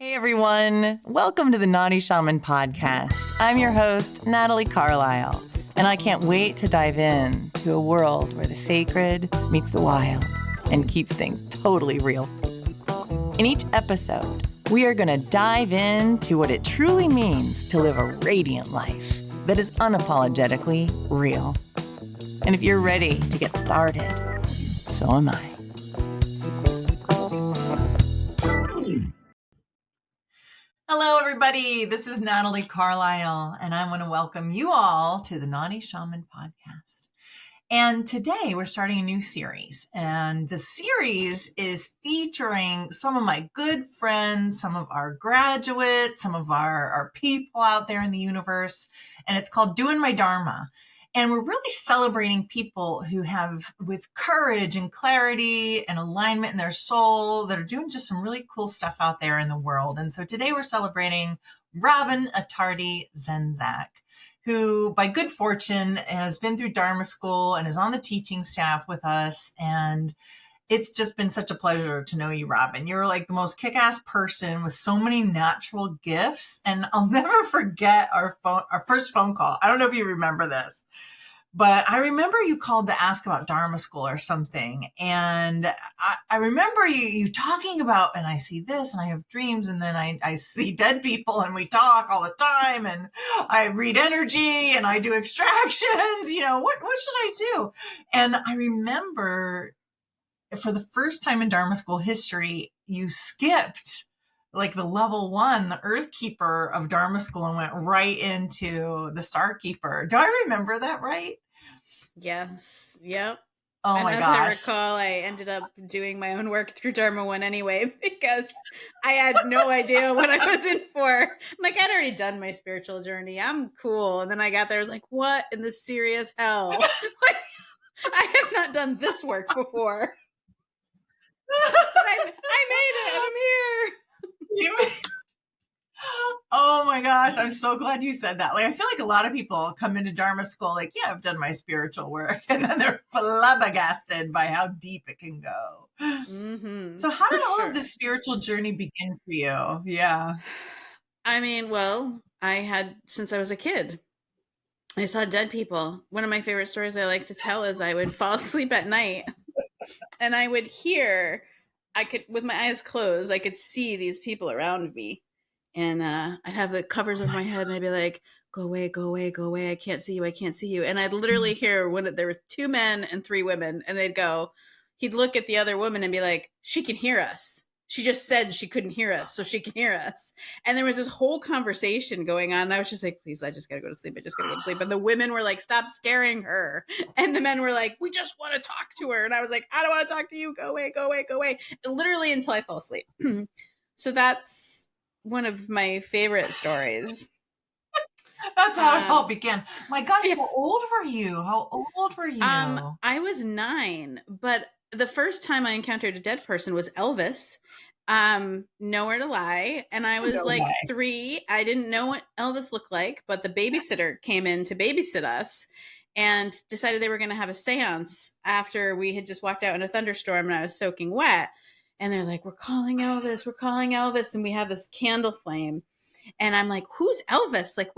Hey everyone, welcome to the Naughty Shaman podcast. I'm your host, Natalie Carlisle, and I can't wait to dive in to a world where the sacred meets the wild and keeps things totally real. In each episode, we are going to dive into what it truly means to live a radiant life that is unapologetically real. And if you're ready to get started, so am I. Hello, everybody. This is Natalie Carlisle, and I want to welcome you all to the Naughty Shaman podcast. And today we're starting a new series, and the series is featuring some of my good friends, some of our graduates, some of our people out there in the universe, and it's called Doin My Dharma. And we're really celebrating people who have, with courage and clarity and alignment in their soul, that are doing just some really cool stuff out there in the world. And so today we're celebrating Robin Attardi Zenczak, who by good fortune has been through Dharma school and is on the teaching staff with us. And it's just been such a pleasure to know you, Robin. You're like the most kick-ass person with so many natural gifts. And I'll never forget our first phone call. I don't know if you remember this, but I remember you called to ask about Dharma school or something. And I remember you talking about, and I see this and I have dreams, and then I see dead people and we talk all the time, and I read energy and I do extractions. What should I do? And I remember for the first time in Dharma school history, you skipped like the level 1, the Earth Keeper of Dharma school, and went right into the Star Keeper. Do I remember that right? Yes. Yep. Oh my gosh. As I recall, I ended up doing my own work through Dharma 1 anyway, because I had no idea what I was in for. I'm like, I'd already done my spiritual journey. I'm cool. And then I got there, I was like, what in the serious hell? Like, I have not done this work before. I made it. I'm here. Oh my gosh, I'm so glad you said that. Like, I feel like a lot of people come into Dharma school like, yeah, I've done my spiritual work, and then they're flabbergasted by how deep it can go. Mm-hmm. So how did all of this spiritual journey begin for you? Yeah. I mean, well, I had, since I was a kid, I saw dead people. One of my favorite stories I like to tell is I would fall asleep at night and I would hear, with my eyes closed, I could see these people around me. And I'd have the covers over my head and I'd be like, go away, go away, go away. I can't see you. I can't see you. And I'd literally hear there were 2 men and 3 women, and he'd look at the other woman and be like, she can hear us. She just said she couldn't hear us, so she can hear us. And there was this whole conversation going on. And I was just like, please, I just got to go to sleep. I just got to go to sleep. And the women were like, stop scaring her. And the men were like, we just want to talk to her. And I was like, I don't want to talk to you. Go away, go away, go away. And literally until I fell asleep. So that's one of my favorite stories. That's how it all began. My gosh, yeah. How old were you? I was 9, but the first time I encountered a dead person was Elvis. Nowhere to lie. And I was 3. I didn't know what Elvis looked like, but the babysitter came in to babysit us and decided they were going to have a seance after we had just walked out in a thunderstorm and I was soaking wet. And they're like, we're calling Elvis. And we have this candle flame. And I'm like, who's Elvis? Like,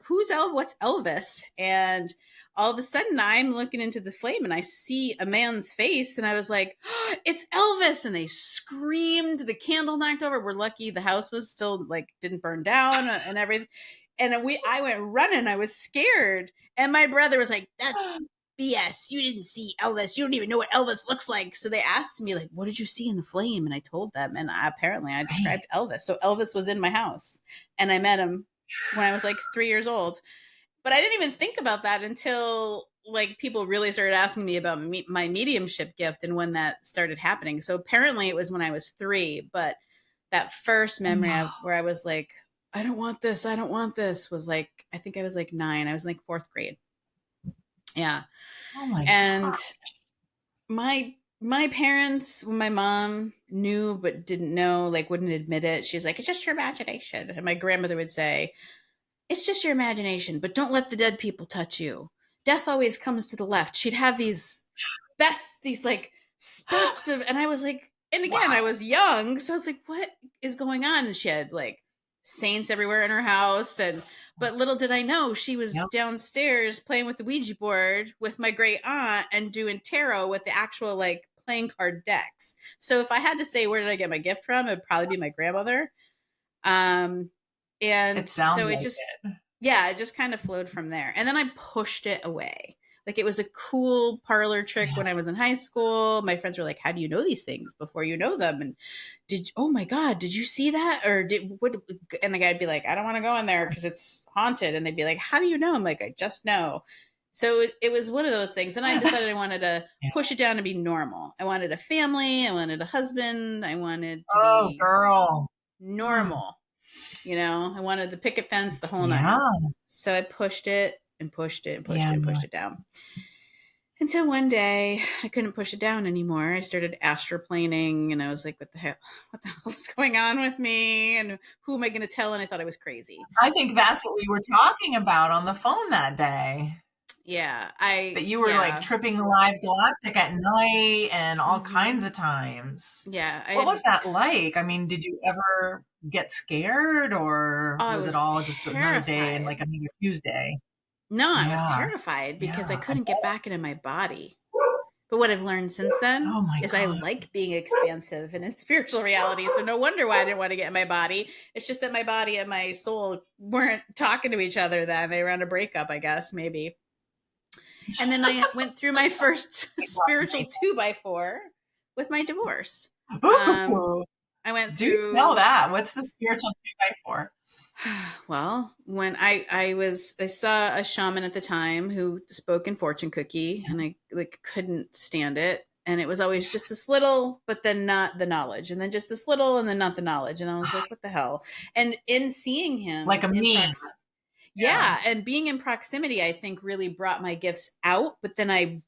who's Elvis? What's Elvis? And all of a sudden I'm looking into the flame and I see a man's face. And I was like, oh, it's Elvis. And they screamed, the candle knocked over. We're lucky the house was still didn't burn down and everything. And I went running. I was scared. And my brother was like, that's BS. You didn't see Elvis. You don't even know what Elvis looks like. So they asked me, like, what did you see in the flame? And I told them. And apparently I described Elvis. So Elvis was in my house. And I met him when I was 3 years old. But I didn't even think about that until people really started asking me about my mediumship gift and when that started happening. So apparently it was when I was 3. But that first memory where I was like, I don't want this. I don't want this was I think I was 9. I was in 4th grade. Yeah. Oh my and gosh. my parents, my mom knew but didn't know, wouldn't admit it. She's like, it's just your imagination. And my grandmother would say, it's just your imagination, but don't let the dead people touch you. Death always comes to the left. She'd have these spurts of, and I was like, And again, I was young, so I was like, what is going on? And she had like saints everywhere in her house. But little did I know she was downstairs playing with the Ouija board with my great aunt and doing tarot with the actual like playing card decks. So if I had to say where did I get my gift from, it'd probably be my grandmother. And it sounds so like it just kind of flowed from there. And then I pushed it away. Like it was a cool parlor trick when I was in high school. My friends were like, how do you know these things before you know them? And oh my God, did you see that? Or what? And the guy'd be like, I don't want to go in there because it's haunted. And they'd be like, how do you know? I'm like, I just know. So it was one of those things. And I decided I wanted to push it down to be normal. I wanted a family. I wanted a husband. I wanted to be normal. You know, I wanted the picket fence, the whole night. So I pushed it and pushed it and pushed it and pushed it down. Until one day I couldn't push it down anymore. I started astroplaning and I was like, what the hell is going on with me? And who am I going to tell? And I thought I was crazy. I think that's what we were talking about on the phone that day. Yeah. That you were like tripping the live galactic at night and all kinds of times. Yeah. What was that like? I mean, did you ever get scared or was it all just another day and like another Tuesday? No, I was terrified because I couldn't get back into my body. But what I've learned since then is I like being expansive and in spiritual reality. So no wonder why I didn't want to get in my body. It's just that my body and my soul weren't talking to each other then. They were on a breakup, I guess, maybe. And then I went through my first spiritual 2x4 with my divorce. I went through. Do tell that. What's the spiritual 2x4? Well, when I saw a shaman at the time who spoke in fortune cookie, and I like couldn't stand it. And it was always just this little, but then not the knowledge, and then just this little, and then not the knowledge. And I was like, what the hell? And in seeing him, like a meme. And being in proximity, I think really brought my gifts out. But then I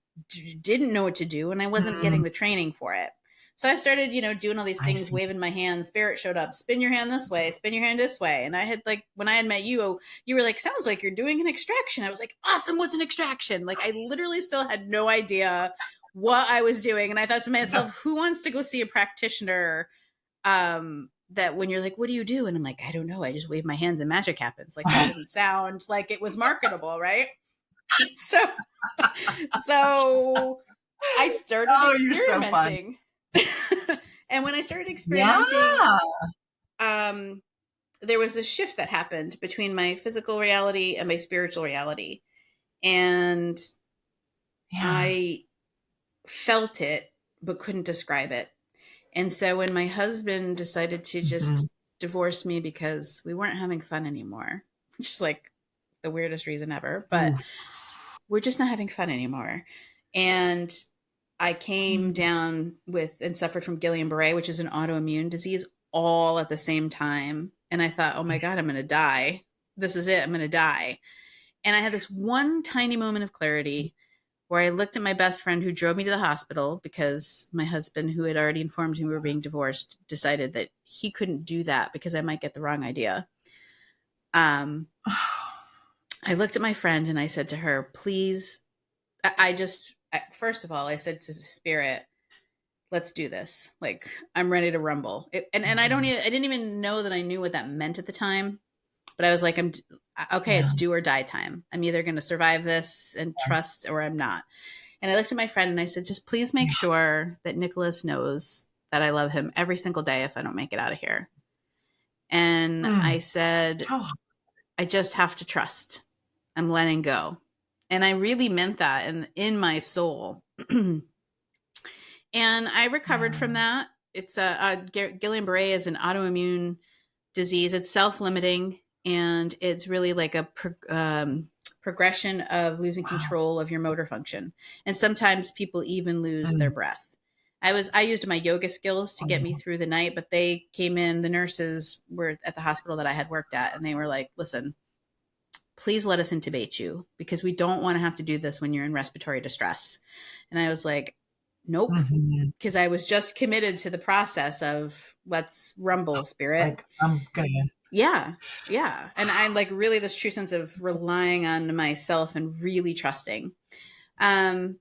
didn't know what to do, and I wasn't getting the training for it. So I started, doing all these things, waving my hand. Spirit showed up. Spin your hand this way. Spin your hand this way. And I had when I had met you, you were like, sounds like you're doing an extraction. I was like, awesome. What's an extraction? Like I literally still had no idea what I was doing. And I thought to myself, who wants to go see a practitioner that when you're like, what do you do? And I'm like, I don't know. I just wave my hands and magic happens. Like that doesn't sound like it was marketable, right? So I started experimenting. And when I started experimenting, there was a shift that happened between my physical reality and my spiritual reality. And I felt it, but couldn't describe it. And so when my husband decided to just divorce me because we weren't having fun anymore, which is like the weirdest reason ever, but we're just not having fun anymore. And I came down with and suffered from Guillain-Barré, which is an autoimmune disease, all at the same time. And I thought, oh my God, I'm going to die. This is it. I'm going to die. And I had this one tiny moment of clarity where I looked at my best friend who drove me to the hospital because my husband, who had already informed me we were being divorced, decided that he couldn't do that because I might get the wrong idea. I looked at my friend and I said to her, please, first of all, I said to Spirit, let's do this. Like, I'm ready to rumble. And I didn't even know that I knew what that meant at the time, but I was like, it's do or die time. I'm either going to survive this and trust or I'm not. And I looked at my friend and I said, just please make sure that Nicholas knows that I love him every single day if I don't make it out of here. And I said, I just have to trust. I'm letting go. And I really meant that in my soul. And I recovered from that. It's Guillain-Barré is an autoimmune disease. It's self-limiting, and it's really like a progression of losing control of your motor function. And sometimes people even lose their breath. I used my yoga skills to get me through the night, but they came in, the nurses were at the hospital that I had worked at, and they were like, listen, please let us intubate you because we don't want to have to do this when you're in respiratory distress. And I was like, nope. Because I was just committed to the process of let's rumble, Spirit. Like, I'm gonna. Yeah. And I'm like really this true sense of relying on myself and really trusting. So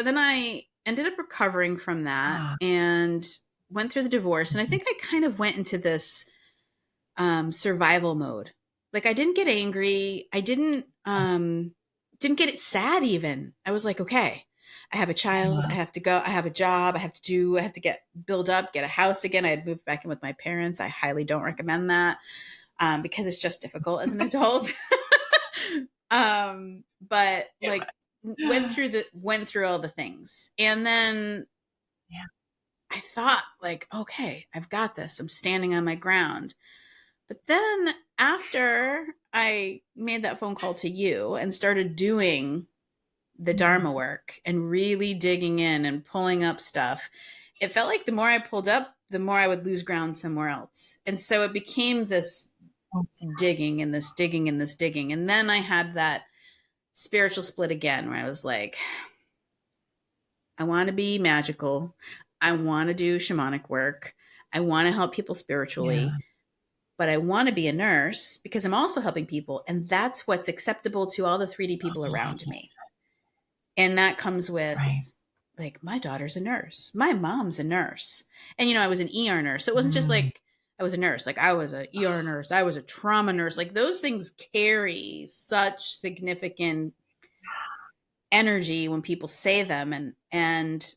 then I ended up recovering from that. And went through the divorce, and I think I kind of went into this survival mode. Like I didn't get angry. I didn't get it sad even. I was like, okay, I have a child. I have to go. I have a job. I have to get build up, get a house again. I had moved back in with my parents. I highly don't recommend that because it's just difficult as an adult. But like went through all the things. And then I thought like, okay, I've got this. I'm standing on my ground. But then after I made that phone call to you and started doing the Dharma work and really digging in and pulling up stuff, it felt like the more I pulled up, the more I would lose ground somewhere else. And so it became this digging and this digging and this digging. And then I had that spiritual split again where I was like, I want to be magical. I want to do shamanic work. I want to help people spiritually. But I want to be a nurse because I'm also helping people. And that's what's acceptable to all the 3D people around me. And that comes with like, my daughter's a nurse. My mom's a nurse. And, I was an ER nurse. So it wasn't just like I was a nurse. Like I was an ER nurse. I was a trauma nurse. Like those things carry such significant energy when people say them. And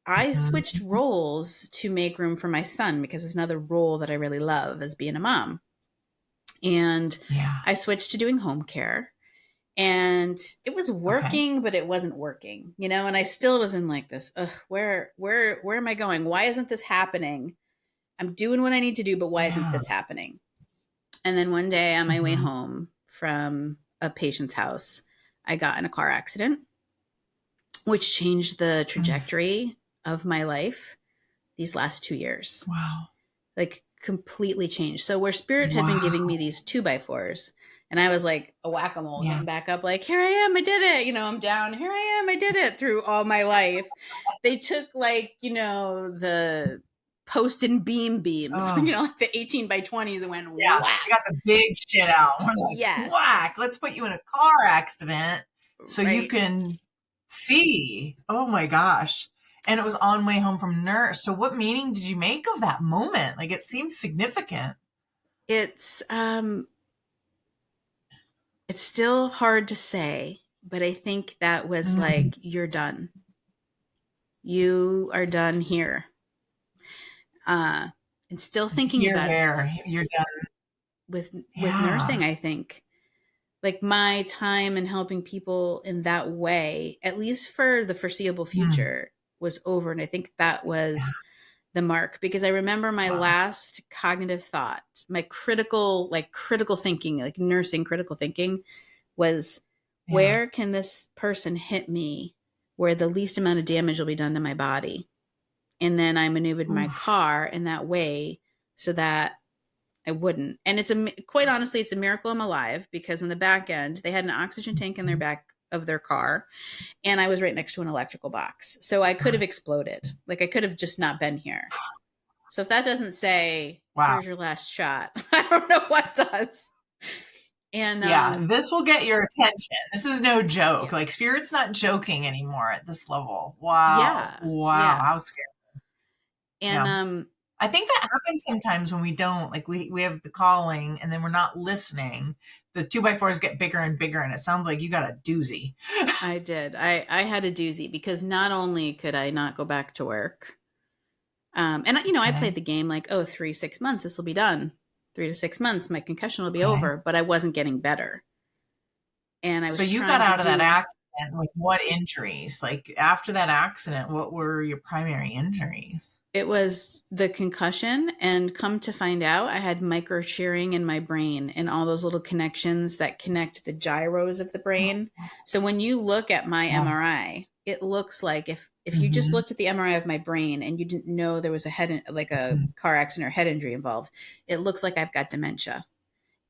I switched roles to make room for my son because it's another role that I really love as being a mom. And I switched to doing home care, and it was working, but it wasn't working, and I still was in like this, where am I going? Why isn't this happening? I'm doing what I need to do, but why isn't this happening? And then one day on my way home from a patient's house, I got in a car accident, which changed the trajectory of my life these last 2 years. Wow. Like completely changed. So where spirit had been giving me these 2x4s, and I was like a whack-a-mole getting back up, like, here I am, I did it. I'm down. Here I am, I did it through all my life. They took like, the post and beams, like the 18 by 20s and went whack. They got the big shit out. We're like, whack, let's put you in a car accident so you can see. Oh my gosh. And it was on way home from nurse. So what meaning did you make of that moment? Like it seems significant. It's still hard to say, but I think that was like, you're done. You are done here. And still thinking you're about there. You're done with nursing, I think. Like my time in helping people in that way, at least for the foreseeable future, was over. And I think that was the mark, because I remember my last cognitive thought, my critical thinking, like nursing critical thinking, was where can this person hit me where the least amount of damage will be done to my body? And then I maneuvered my car in that way so that I wouldn't. And quite honestly, it's a miracle I'm alive, because in the back end, they had an oxygen tank in their back of their car, and I was right next to an electrical box. So I could have exploded. Like I could have just not been here. So if that doesn't say, here's your last shot, I don't know what does. And this will get your attention. This is no joke. Like spirit's not joking anymore at this level. Wow. I was scared. And I think that happens sometimes when we don't, like we have the calling and then we're not listening. The 2x4s get bigger and bigger, and it sounds like you got a doozy. I did. I had a doozy, because not only could I not go back to work, and I played the game like, 6 months, this will be done. 3 to 6 months, my concussion will be over, but I wasn't getting better. And I was. So you got out of that accident with what injuries? Like after that accident, what were your primary injuries? It was the concussion, and come to find out, I had micro shearing in my brain and all those little connections that connect the gyros of the brain. So when you look at my MRI, it looks like if you just looked at the MRI of my brain and you didn't know there was a car accident or head injury involved, it looks like I've got dementia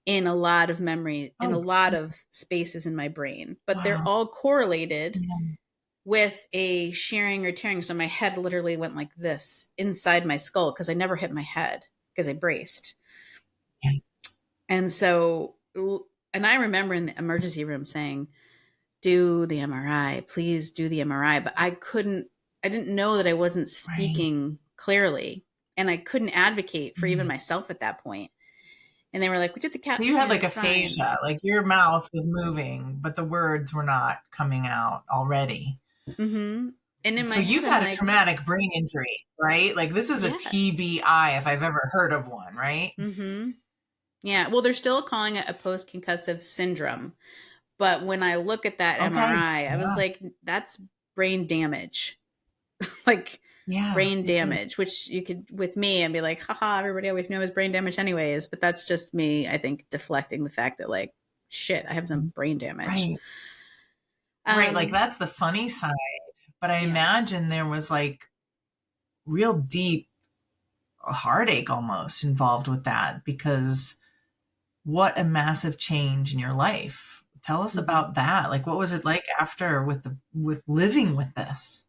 in a lot of memory, in a lot of spaces in my brain, but they're all correlated with a shearing or tearing. So my head literally went like this inside my skull, because I never hit my head because I braced. And so, and I remember in the emergency room saying, do the MRI, please do the MRI. But I didn't know that I wasn't speaking clearly. And I couldn't advocate for even myself at that point. And they were like, we did the CAT So scan. you had like aphasia, fine. Like your mouth was moving, but the words were not coming out already. Mm-hmm. And in my so head, you've had a traumatic brain injury, right? Like this is a TBI if I've ever heard of one, right? Mm-hmm. Yeah. Well, they're still calling it a post-concussive syndrome. But when I look at that MRI, I was like, that's brain damage. Like brain damage, which you could, with me, and be like, haha, everybody always knows brain damage anyways. But that's just me, I think, deflecting the fact that like, shit, I have some brain damage. Right. Right. Like that's the funny side. But I imagine there was like real deep heartache almost involved with that, because what a massive change in your life. Tell us about that. Like, what was it like after with living with this?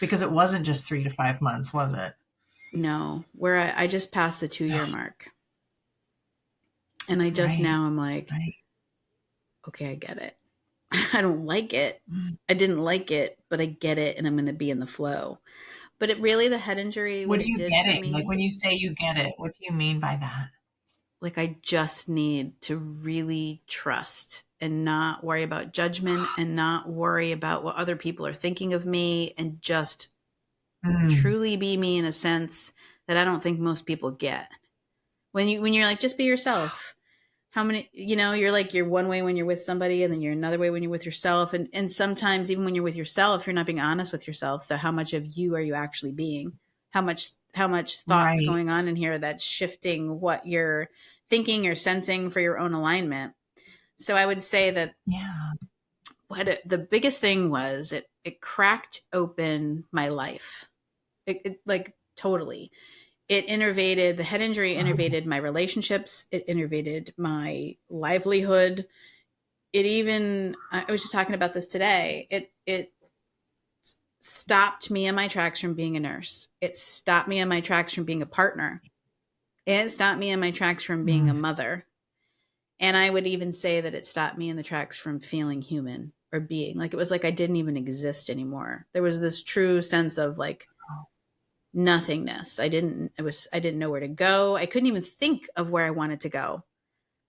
Because it wasn't just 3 to 5 months, was it? No, where I just passed the 2-year mark. And I just now I'm like, okay, I get it. I don't like it. I didn't like it, but I get it, and I'm going to be in the flow. But it really, the head injury. What do you get it? Like when you say you get it, what do you mean by that? Like I just need to really trust and not worry about judgment and not worry about what other people are thinking of me, and just truly be me in a sense that I don't think most people get. When you're like, just be yourself. How many, you're like, you're one way when you're with somebody, and then you're another way when you're with yourself. And sometimes even when you're with yourself, you're not being honest with yourself. So how much of you are you actually being? How much thoughts going on in here that's shifting what you're thinking or sensing for your own alignment. So I would say that the biggest thing was it cracked open my life. It like totally. It innervated, the head injury innervated my relationships. It innervated my livelihood. It even, I was just talking about this today. It stopped me in my tracks from being a nurse. It stopped me in my tracks from being a partner. It stopped me in my tracks from being a mother. And I would even say that it stopped me in the tracks from feeling human or being. Like it was like I didn't even exist anymore. There was this true sense of like nothingness. I didn't know where to go. I couldn't even think of where I wanted to go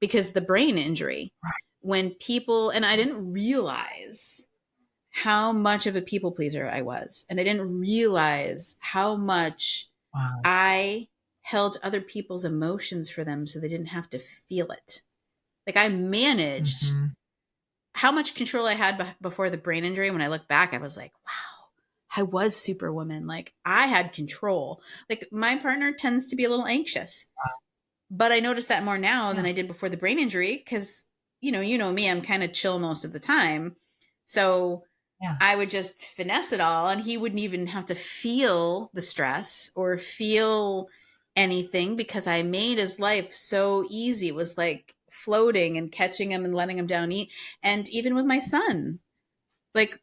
because the brain injury. When people, and I didn't realize how much of a people pleaser I was. And I didn't realize how much I held other people's emotions for them so they didn't have to feel it. Like I managed how much control I had before the brain injury. When I look back, I was like, wow, I was Superwoman. Like I had control. Like my partner tends to be a little anxious, but I notice that more now than I did before the brain injury. Cause you know me, I'm kind of chill most of the time. So I would just finesse it all, and he wouldn't even have to feel the stress or feel anything because I made his life so easy. It was like floating and catching him and letting him down eat. And even with my son, like,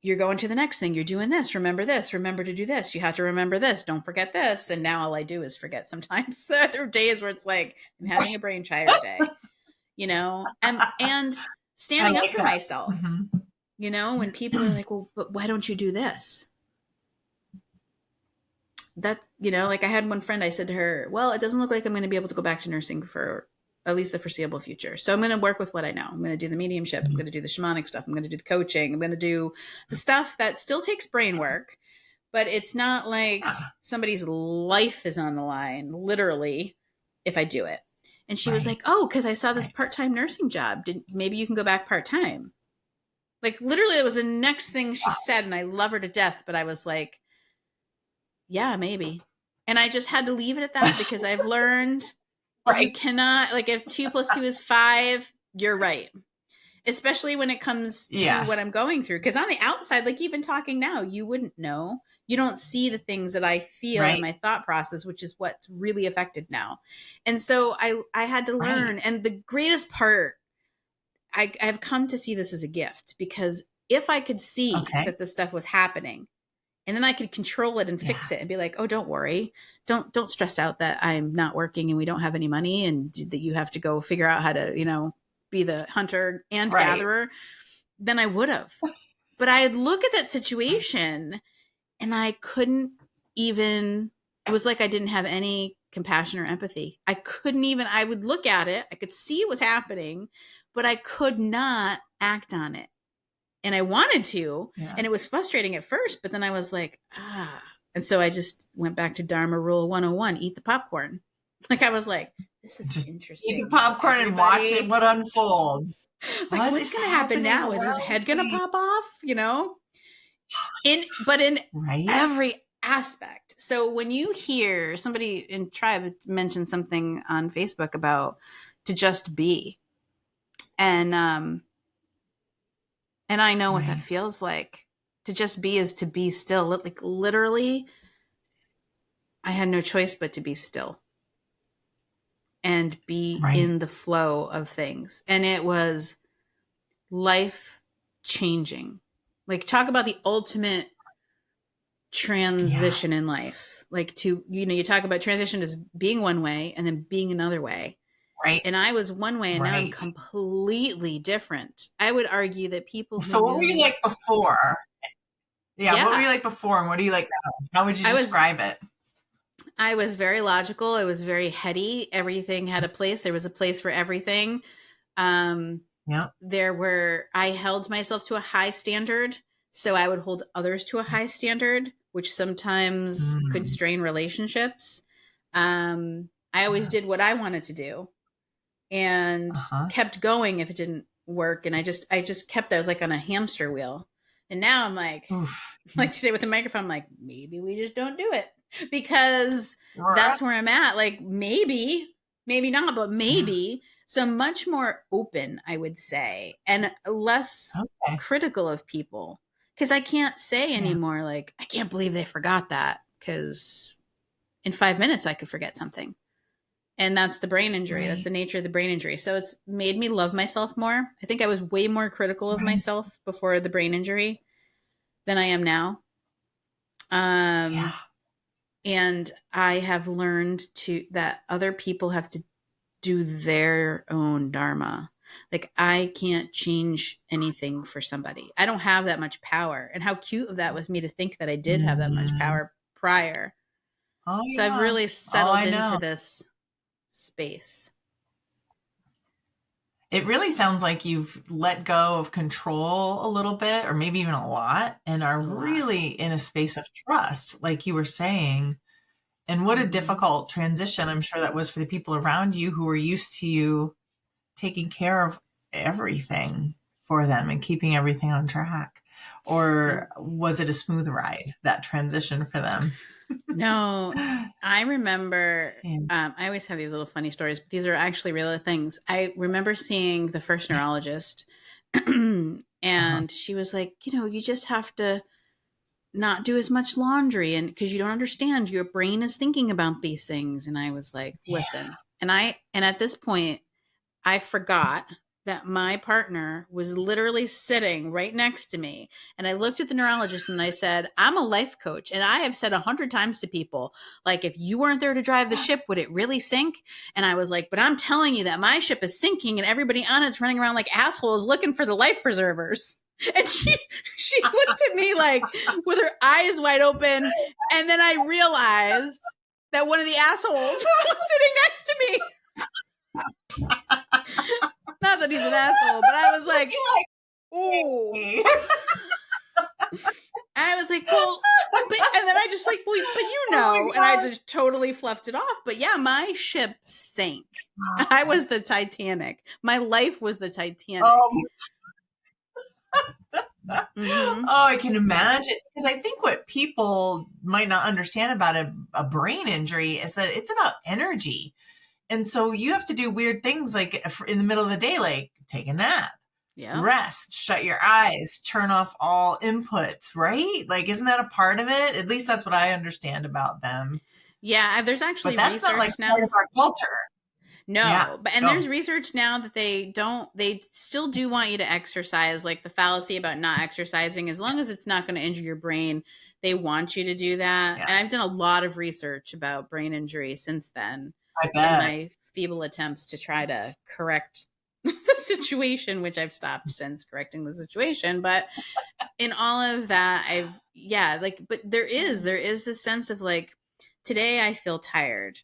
you're going to the next thing. You're doing this. Remember this. Remember to do this. You have to remember this. Don't forget this. And now all I do is forget sometimes. There are days where it's like I'm having a brain child day, and standing up for myself. When people are like, well, but why don't you do this? That, like I had one friend, I said to her, well, it doesn't look like I'm going to be able to go back to nursing for at least the foreseeable future. So I'm going to work with what I know. I'm going to do the mediumship. I'm going to do the shamanic stuff. I'm going to do the coaching. I'm going to do the stuff that still takes brain work, but it's not like somebody's life is on the line, literally, if I do it. And she was like, oh, because I saw this part-time nursing job. Maybe you can go back part-time. Like literally it was the next thing she said, and I love her to death, but I was like, yeah, maybe. And I just had to leave it at that because I've learned you cannot, like if 2 + 2 is 5, you're right. Especially when it comes to what I'm going through. Because on the outside, like even talking now, you wouldn't know. You don't see the things that I feel in my thought process, which is what's really affected now. And so I had to learn. And the greatest part, I've come to see this as a gift, because if I could see that this stuff was happening, and then I could control it and fix it and be like, oh, don't worry. Don't stress out that I'm not working and we don't have any money and that you have to go figure out how to, be the hunter and gatherer. Then I would have. But I'd look at that situation and I couldn't even it was like I didn't have any compassion or empathy. I would look at it. I could see it was happening, but I could not act on it. And I wanted to, and it was frustrating at first, but then I was like, And so I just went back to Dharma Rule 101, eat the popcorn. Like, I was like, this is just interesting. Eat the popcorn and watch it, what unfolds. Like, what's going to happen now? Is his head going to pop off? In every aspect. So when you hear somebody in Tribe mention something on Facebook about to just be, and I know what that feels like. To just be is to be still. Like, literally, I had no choice but to be still and be in the flow of things. And it was life changing. Like, talk about the ultimate transition in life. Like, you talk about transition as being one way and then being another way. Right. And I was one way, and now I'm completely different. I would argue that people. So what were you like before? Yeah. What were you like before, and what are you like now? How would you describe it? I was very logical. I was very heady. Everything had a place. There was a place for everything. I held myself to a high standard, so I would hold others to a high standard, which sometimes could strain relationships. I always did what I wanted to do and kept going if it didn't work. And I just kept, I was like on a hamster wheel. And now I'm like, like today with the microphone, I'm like, maybe we just don't do it, because that's where I'm at. Like, maybe not, but maybe. So much more open, I would say, and less critical of people. Because I can't say anymore, like, I can't believe they forgot that, because in 5 minutes I could forget something. And that's the brain injury. That's the nature of the brain injury. So it's made me love myself more. I think I was way more critical of myself before the brain injury than I am now. And I have learned that other people have to do their own dharma. Like, I can't change anything for somebody. I don't have that much power. And how cute of that was me to think that I did have that much power prior. So I've really settled into this space. It really sounds like you've let go of control a little bit, or maybe even a lot, and are really in a space of trust, like you were saying. And what a difficult transition I'm sure that was for the people around you who were used to you taking care of everything for them and keeping everything on track. Or was it a smooth ride, that transition for them? No, I remember, I always have these little funny stories, but these are actually real things. I remember seeing the first neurologist and she was like, you just have to not do as much laundry, and because you don't understand, your brain is thinking about these things. And I was like, listen. And at this point, I forgot that my partner was literally sitting right next to me. And I looked at the neurologist and I said, I'm a life coach. And I have said 100 times to people, like, if you weren't there to drive the ship, would it really sink? And I was like, but I'm telling you that my ship is sinking and everybody on it's running around like assholes looking for the life preservers. And she looked at me like with her eyes wide open. And then I realized that one of the assholes was sitting next to me. Not that he's an asshole, but I was like, ooh. And I was like, well, and then I just like, well, but and I just totally fluffed it off. But yeah, my ship sank. I was the Titanic. My life was the Titanic. I can imagine, because I think what people might not understand about a brain injury is that it's about energy. And so you have to do weird things, like in the middle of the day, like take a nap, rest, shut your eyes, turn off all inputs, right? Like, isn't that a part of it? At least that's what I understand about them. Yeah, there's actually but that's not like part of our culture. No, there's research now that they still do want you to exercise, like the fallacy about not exercising, as long as it's not going to injure your brain, they want you to do that. And I've done a lot of research about brain injury since then. I bet. In my feeble attempts to try to correct the situation, which I've stopped since correcting the situation. But in all of that, but there is this sense of like, today I feel tired.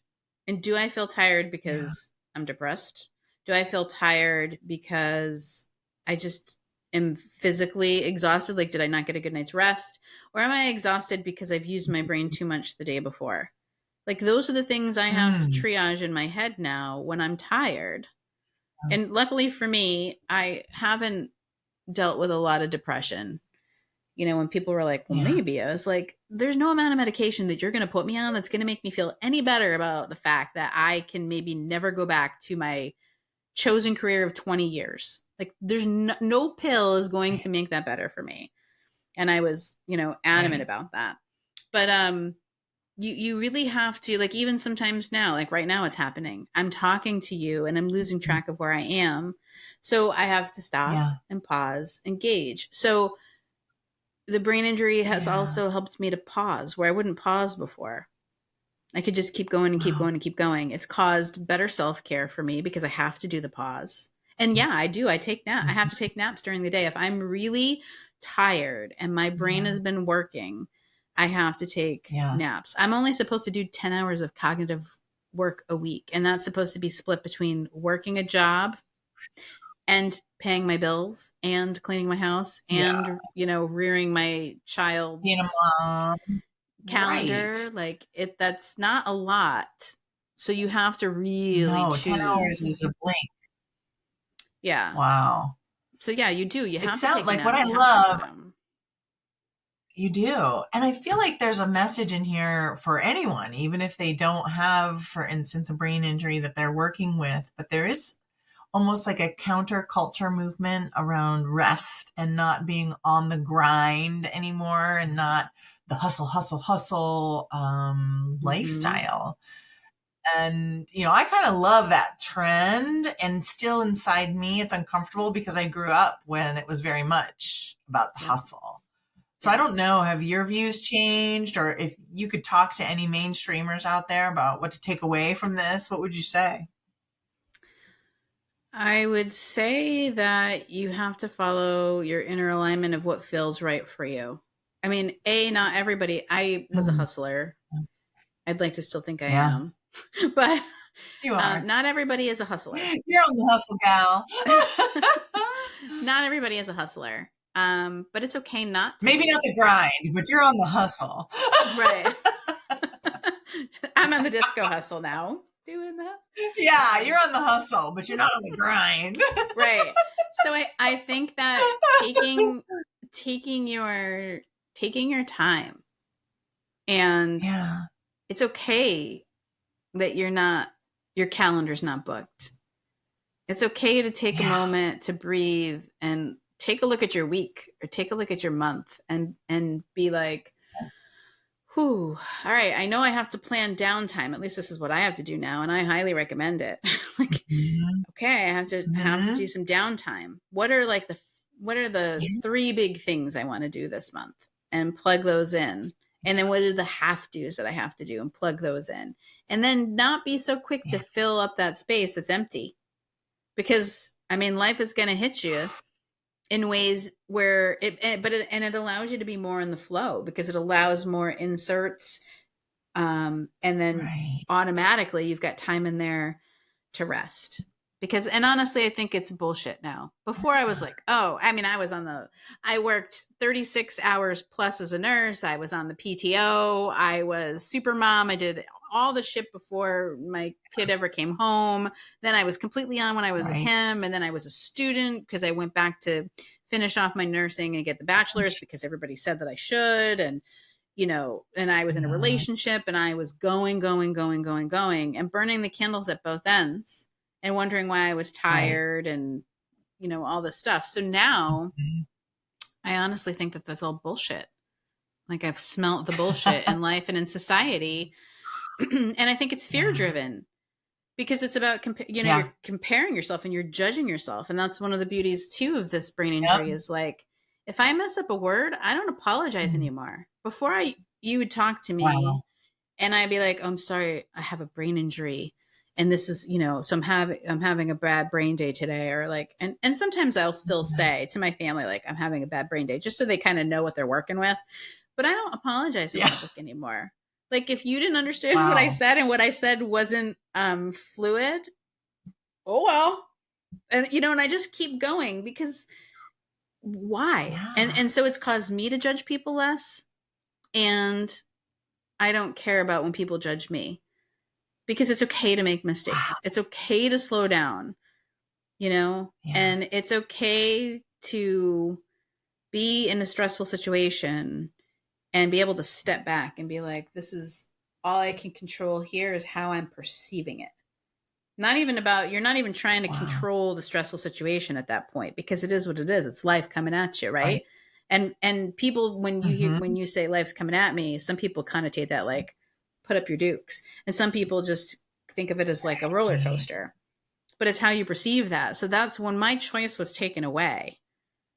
And do I feel tired because I'm depressed? Do I feel tired because I just am physically exhausted? Like, did I not get a good night's rest? Or am I exhausted because I've used my brain too much the day before? Like, those are the things I have to triage in my head now when I'm tired. And luckily for me, I haven't dealt with a lot of depression. You know, when people were like, well, maybe, I was like, there's no amount of medication that you're going to put me on that's going to make me feel any better about the fact that I can maybe never go back to my chosen career of 20 years. Like, there's no pill is going to make that better for me. And I was, you know, adamant about that. But you really have to, like, even sometimes now, like right now it's happening. I'm talking to you and I'm losing track of where I am. So I have to stop and pause, engage. So the brain injury has also helped me to pause where I wouldn't pause before. I could just keep going and keep going and keep going. It's caused better self-care for me because I have to do the pause. And I do. I take naps. I have to take naps during the day. If I'm really tired and my brain has been working, I have to take naps. I'm only supposed to do 10 hours of cognitive work a week. And that's supposed to be split between working a job and paying my bills and cleaning my house and, you know, rearing my child's calendar. Like, that's not a lot. So you have to really choose. 10 hours is a blink. Yeah. Wow. So you do. You have to take like what I love. You do. And I feel like there's a message in here for anyone, even if they don't have, for instance, a brain injury that they're working with, but there is almost like a counterculture movement around rest and not being on the grind anymore and not the hustle lifestyle. And, you know, I kind of love that trend, and still inside me, it's uncomfortable because I grew up when it was very much about the hustle. So I don't know, have your views changed, or if you could talk to any mainstreamers out there about what to take away from this, what would you say? I would say that you have to follow your inner alignment of what feels right for you. I mean, not everybody, I was a hustler. I'd like to still think I am, but you are. Not everybody is a hustler. You're on the hustle, gal. Not everybody is a hustler. But it's okay not to. Maybe not the grind, but you're on the hustle. Right. I'm on the disco hustle now. Doing that. Yeah, you're on the hustle, but you're not on the grind. Right. So I think that taking your time, and it's okay that your calendar's not booked. It's okay to take a moment to breathe and take a look at your week or take a look at your month and be like, whew, all right, I know I have to plan downtime. At least this is what I have to do now, and I highly recommend it. Like, okay, I have to do some downtime. What are the 3 big things I want to do this month, and plug those in? And then what are the have-dos that I have to do, and plug those in? And then not be so quick to fill up that space that's empty. Because, I mean, life is going to hit you in ways where it allows you to be more in the flow, because it allows more inserts. And then automatically you've got time in there to rest. Because, and honestly, I think it's bullshit now. Before I was like, I worked 36 hours plus as a nurse. I was on the PTO. I was super mom. I did all the shit before my kid ever came home. Then I was completely on when I was with him. And then I was a student because I went back to finish off my nursing and get the bachelor's because everybody said that I should. And, you know, and I was in a relationship, and I was going and burning the candles at both ends and wondering why I was tired and, you know, all this stuff. So now I honestly think that that's all bullshit. Like, I've smelt the bullshit in life and in society. And I think it's fear driven, because it's about, you're comparing yourself and you're judging yourself. And that's one of the beauties too of this brain injury is like, if I mess up a word, I don't apologize anymore. Before you would talk to me and I'd be like, oh, I'm sorry, I have a brain injury. And this is, you know, so I'm having a bad brain day today, or like, and sometimes I'll still say to my family, like, I'm having a bad brain day, just so they kind of know what they're working with. But I don't apologize in public anymore. Like, if you didn't understand what I said and what I said wasn't fluid, oh well. And, you know, and I just keep going because why? Yeah. And so it's caused me to judge people less. And I don't care about when people judge me because it's okay to make mistakes. Wow. It's okay to slow down, you know, and it's okay to be in a stressful situation and be able to step back and be like, this is all I can control here is how I'm perceiving it. Not even about, you're not even trying to control the stressful situation at that point because it is what it is. It's life coming at you, right? And people, when you hear, when you say life's coming at me, some people connotate that like put up your dukes. And some people just think of it as like a roller coaster, but it's how you perceive that. So that's when my choice was taken away,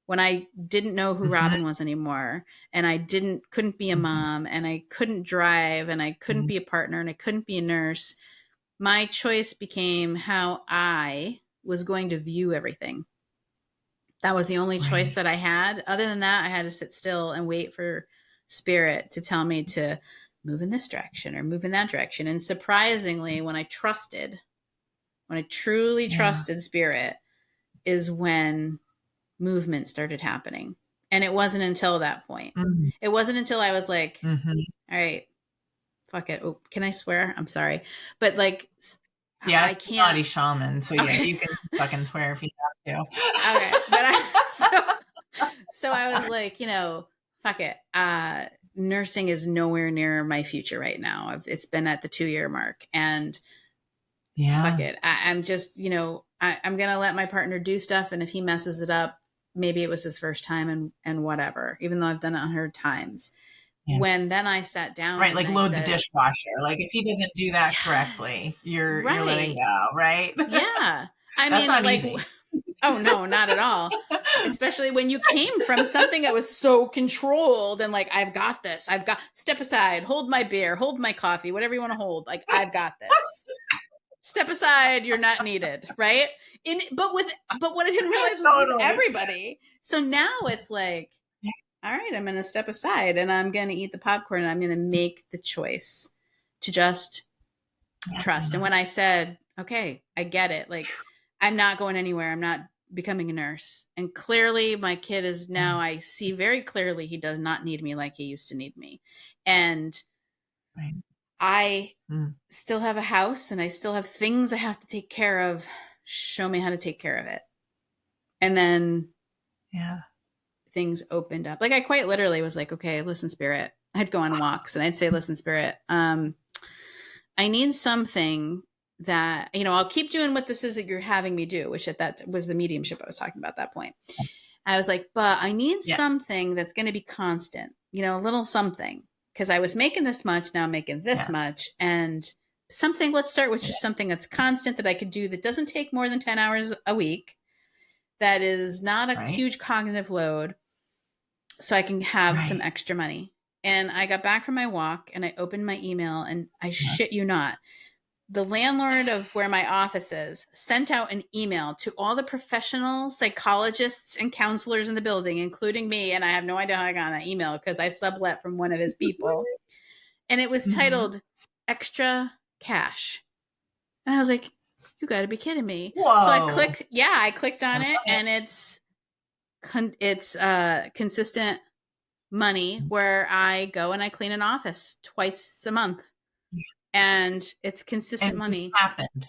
when I didn't know who Robin was anymore, and I couldn't be a mom, and I couldn't drive, and I couldn't be a partner, and I couldn't be a nurse. My choice became how I was going to view everything. That was the only choice that I had. Other than that, I had to sit still and wait for spirit to tell me to move in this direction or move in that direction. And surprisingly, when I truly trusted spirit, is when movement started happening. And it wasn't until that point. It wasn't until I was like, all right, fuck it. Oh, can I swear? I'm sorry. But like, I can't. Naughty Shaman. So yeah, you can fucking swear if you have to. Okay. But so I was like, you know, fuck it. Nursing is nowhere near my future right now. It's been at the 2-year mark, and fuck it. I'm just, you know, I'm going to let my partner do stuff. And if he messes it up, maybe it was his first time and whatever, even though I've done it 100 times. When then I sat down. Right. Like load the dishwasher. Like if he doesn't do that correctly, you're letting go. Right. Yeah. I That's mean, not like, easy. Oh no, not at all. Especially when you came from something that was so controlled and like, I've got this. Step aside, hold my beer, hold my coffee, whatever you want to hold. Like, I've got this. Step aside, you're not needed, right? But what I didn't realize was with everybody. So now it's like, all right, I'm going to step aside and I'm going to eat the popcorn and I'm going to make the choice to just trust. And when I said, okay, I get it. Like, I'm not going anywhere. I'm not becoming a nurse. And clearly my kid is now, I see very clearly he does not need me like he used to need me. And I still have a house and I still have things I have to take care of. Show me how to take care of it. And then things opened up. Like I quite literally was like, okay, listen, spirit. I'd go on walks and I'd say, listen, spirit, I need something that, you know, I'll keep doing what this is that you're having me do, which that was the mediumship I was talking about at that point. I was like, but I need something that's going to be constant, you know, a little something. Because I was making this much, now I'm making this much. And something, let's start with just something that's constant that I could do that doesn't take more than 10 hours a week. That is not a huge cognitive load. So I can have some extra money. And I got back from my walk and I opened my email and I shit you not. The landlord of where my office is sent out an email to all the professional psychologists and counselors in the building, including me. And I have no idea how I got that email because I sublet from one of his people. And it was titled Extra Cash. And I was like, you got to be kidding me. Whoa. So I clicked on it and it's consistent money where I go and I clean an office twice a month. And it's consistent money. Happened.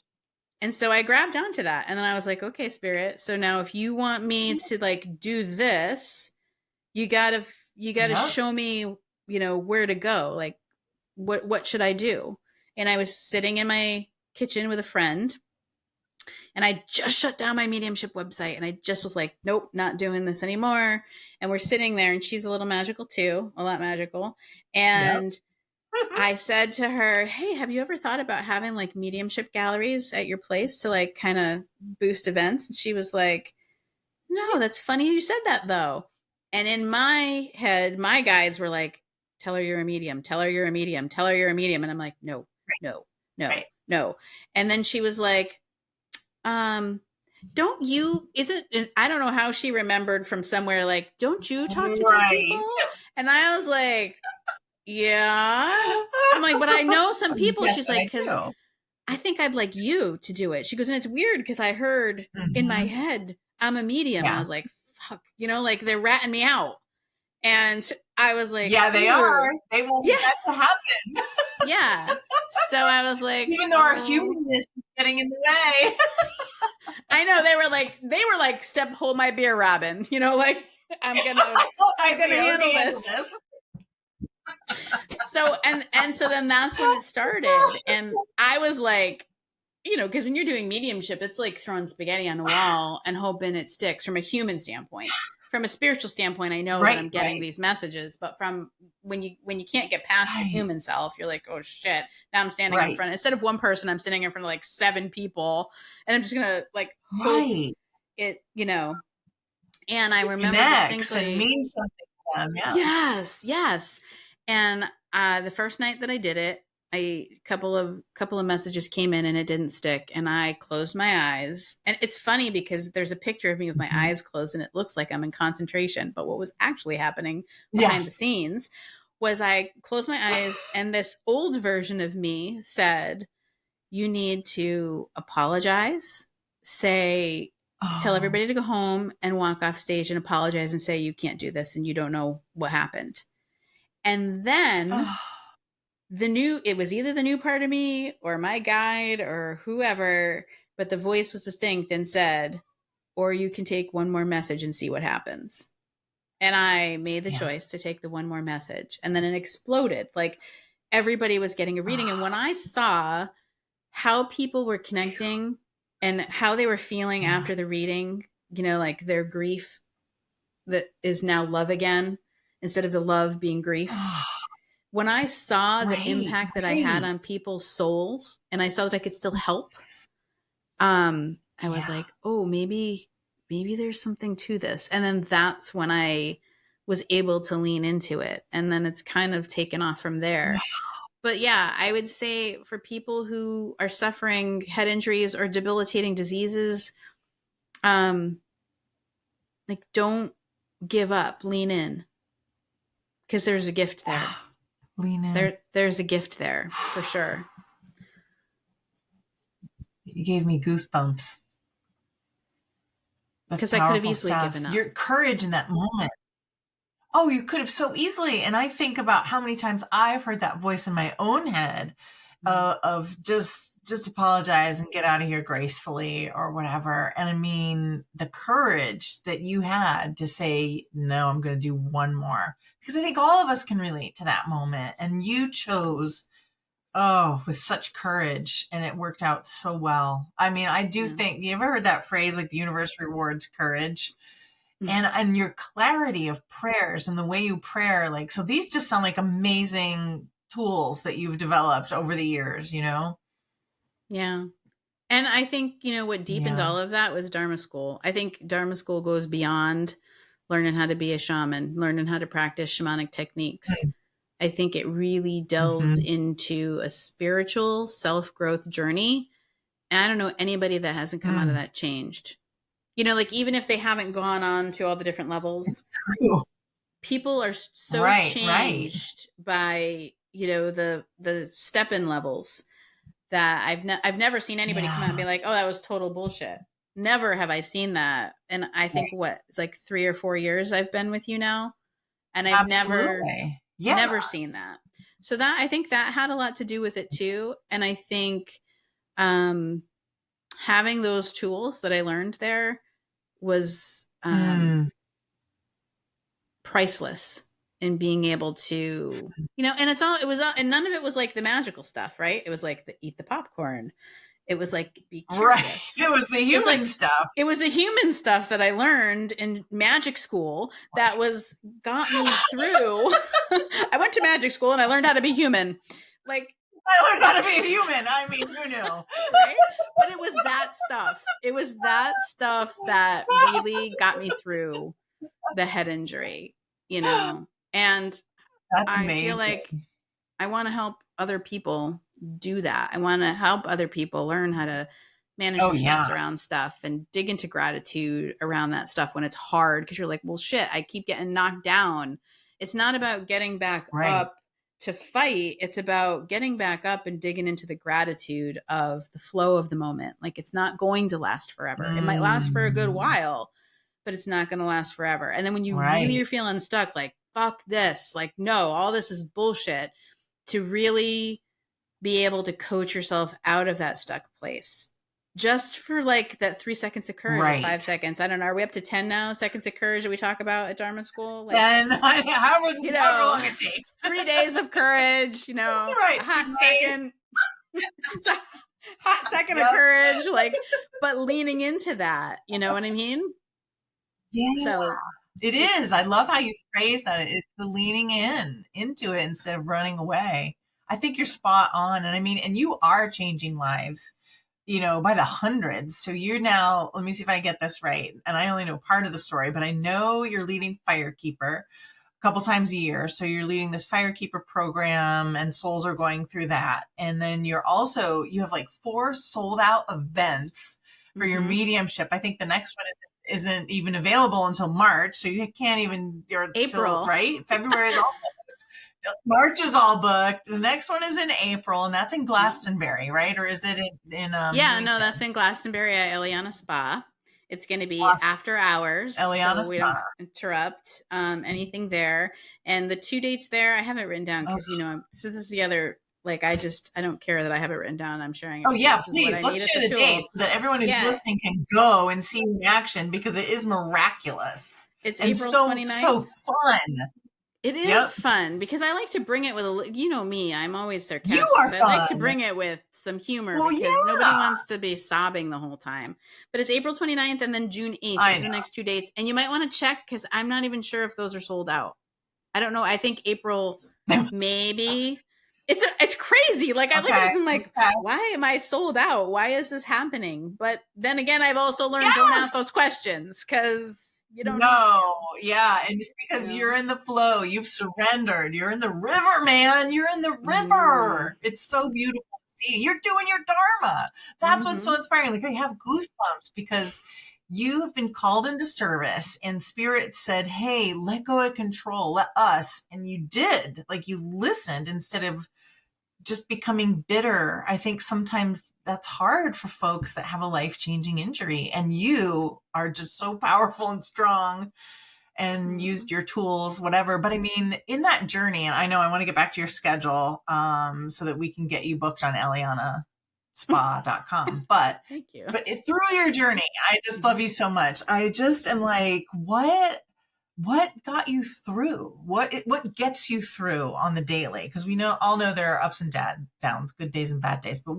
And so I grabbed onto that. And then I was like, okay, spirit. So now if you want me to like do this, you gotta show me, you know, where to go. Like what should I do? And I was sitting in my kitchen with a friend and I just shut down my mediumship website. And I just was like, nope, not doing this anymore. And we're sitting there and she's a little magical too, a lot magical. And I said to her, hey, have you ever thought about having like mediumship galleries at your place to like kind of boost events? And she was like, no, that's funny you said that though. And in my head, my guides were like, tell her you're a medium, tell her you're a medium, tell her you're a medium. And I'm like, no. And then she was like, don't you, I don't know how she remembered from somewhere, like, don't you talk to people? And I was like, yeah. I'm like, but I know some people. Yes, She's like, because I think I'd like you to do it. She goes, and it's weird because I heard in my head, I'm a medium. Yeah. And I was like, fuck, like they're ratting me out. And I was like, yeah, they are. They won't get that to happen. Yeah. So I was like, even though our humanness is getting in the way. I know they were like, step, hold my beer, Robin. Like I'm gonna handle this. So so then that's when it started, and I was like, because when you're doing mediumship, it's like throwing spaghetti on the wall and hoping it sticks from a human standpoint. From a spiritual standpoint, I know that I'm getting these messages, but from when you can't get past your human self, you're like, oh shit, now I'm standing in front, instead of one person, I'm standing in front of like 7 people, and I'm just gonna like hope it, and I remember distinctly, and means something to them. Yeah. Yes. And the first night that I did it, a couple of messages came in and it didn't stick, and I closed my eyes. And it's funny because there's a picture of me with my eyes closed and it looks like I'm in concentration, but what was actually happening behind the scenes was I closed my eyes and this old version of me said, you need to apologize, tell everybody to go home and walk off stage and apologize and say you can't do this and you don't know what happened. And then it was either the new part of me or my guide or whoever, but the voice was distinct and said, or you can take one more message and see what happens. And I made the choice to take the one more message. And then it exploded. Like everybody was getting a reading. And when I saw how people were connecting and how they were feeling after the reading, like their grief that is now love again, instead of the love being grief. When I saw the impact that I had on people's souls and I saw that I could still help, I was like, oh, maybe there's something to this. And then that's when I was able to lean into it. And then it's kind of taken off from there. Wow. But yeah, I would say for people who are suffering head injuries or debilitating diseases, like don't give up, lean in, because there's a gift there. Lean in. There's a gift there for sure. You gave me goosebumps. Because I could have easily given up. Your courage in that moment. Oh, you could have so easily. And I think about how many times I've heard that voice in my own head of just apologize and get out of here gracefully or whatever. And I mean, the courage that you had to say, no, I'm going to do one more. Because I think all of us can relate to that moment. And you chose, with such courage, and it worked out so well. I mean, I do think, you ever heard that phrase, like the universe rewards courage? And your clarity of prayers and the way you pray, like, so these just sound like amazing tools that you've developed over the years, Yeah. And I think, what deepened all of that was Dharma school. I think Dharma school goes beyond learning how to be a shaman, learning how to practice shamanic techniques. I think it really delves into a spiritual self-growth journey. And I don't know anybody that hasn't come out of that changed. Like even if they haven't gone on to all the different levels, people are so changed by, the step-in levels that I've never seen anybody come out and be like, oh, that was total bullshit. Never have I seen that. And I think it's like 3 or 4 years I've been with you now. And I've never seen that. So that, I think that had a lot to do with it too. And I think, having those tools that I learned there was, priceless in being able to, and and none of it was like the magical stuff, right? It was like eat the popcorn. It was like, be curious. Right. It was the human stuff. It was the human stuff that I learned in magic school that got me through. I went to magic school and I learned how to be human. Like, I learned how to be a human. I mean, who knew? Right? But it was that stuff. It was that stuff that really got me through the head injury, And that's amazing. I feel like I want to help other people do that. I want to help other people learn how to manage stress around stuff and dig into gratitude around that stuff when it's hard, because you're like, well, shit, I keep getting knocked down. It's not about getting back up to fight. It's about getting back up and digging into the gratitude of the flow of the moment. Like, it's not going to last forever. It might last for a good while, but it's not going to last forever. And then when you really are feeling stuck, like, fuck this, like, no, all this is bullshit, to really be able to coach yourself out of that stuck place. Just for like that 3 seconds of courage, or 5 seconds. I don't know. Are we up to 10 now? Seconds of courage that we talk about at Dharma school? Like, and however long it takes. 3 days of courage, a hot second. It's a hot second of courage, like, but leaning into that, you know what I mean? Yeah. So it is. I love how you phrase that. It's the leaning into it instead of running away. I think you're spot on. And I mean, and you are changing lives, by the hundreds. So you're now, let me see if I get this right. And I only know part of the story, but I know you're leading Firekeeper a couple times a year. So you're leading this Firekeeper program, and souls are going through that. And then you have like 4 sold out events for your mediumship. I think the next one isn't even available until March. So you can't even, April, right? February is all booked. March is all booked. The next one is in April, and that's in Glastonbury, right? Or is it in yeah, no, that's in Glastonbury at Eliana Spa. It's going to be after hours. Eliana so we Spa. Don't interrupt anything there. And the 2 dates there, I haven't written down because, so this is the other, like, I don't care that I have it written down. I'm sharing it. Oh yeah, please. Let's share the dates so that everyone who's listening can go and see in action, because it is miraculous. It's April 29th. So fun. It is fun because I like to bring it with me. I'm always sarcastic. You are fun. I like to bring it with some humor because nobody wants to be sobbing the whole time. But it's April 29th and then June 8th is the next 2 dates. And you might want to check because I'm not even sure if those are sold out. I don't know. I think April, maybe. It's crazy. Like, I look at this and like, why am I sold out? Why is this happening? But then again, I've also learned don't ask those questions because you don't know. Yeah. And it's because you're in the flow. You've surrendered. You're in the river, man. You're in the river. It's so beautiful to see. You're doing your Dharma. That's what's so inspiring. Like, I have goosebumps because you have been called into service, and Spirit said, hey, let go of control. Let us. And you did. Like, you listened instead of just becoming bitter. I think sometimes that's hard for folks that have a life-changing injury, and you are just so powerful and strong and used your tools, whatever. But I mean, in that journey, and I know I want to get back to your schedule so that we can get you booked on elianaspa.com. But thank you. But through your journey, I just love you so much. I just am like, what got you through? What gets you through on the daily? Because we all know there are ups and downs, good days and bad days. But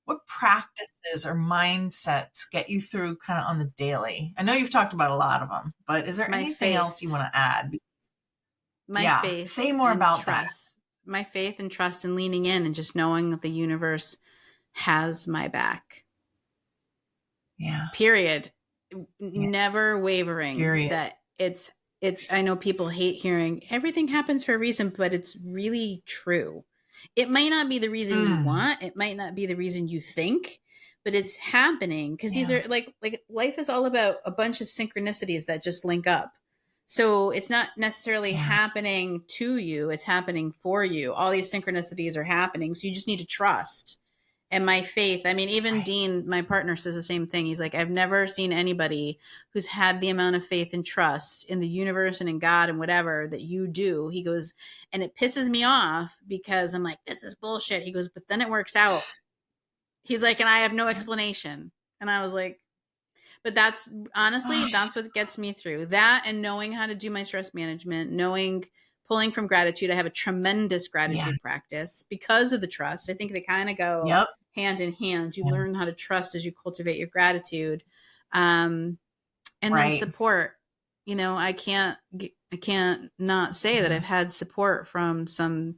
what practices or mindsets get you through kind of on the daily? I know you've talked about a lot of them, but is there anything else you want to add? My faith. Say more about trust. That. My faith and trust and leaning in and just knowing that the universe has my back. Yeah. Period. Never wavering. Period. That it's I know people hate hearing everything happens for a reason, but it's really true. It might not be the reason you want. It might not be the reason you think, but it's happening because these are like life is all about a bunch of synchronicities that just link up. So it's not necessarily happening to you. It's happening for you. All these synchronicities are happening. So you just need to trust. And my faith, I mean, even Dean, my partner, says the same thing. He's like, I've never seen anybody who's had the amount of faith and trust in the universe and in God and whatever that you do. He goes, and it pisses me off because I'm like, this is bullshit. He goes, but then it works out. He's like, and I have no explanation. And I was like, but that's honestly, that's what gets me through that. And knowing how to do my stress management, pulling from gratitude. I have a tremendous gratitude practice because of the trust. I think they kind of go hand in hand. You learn how to trust as you cultivate your gratitude. And then support. I can't not say that I've had support from some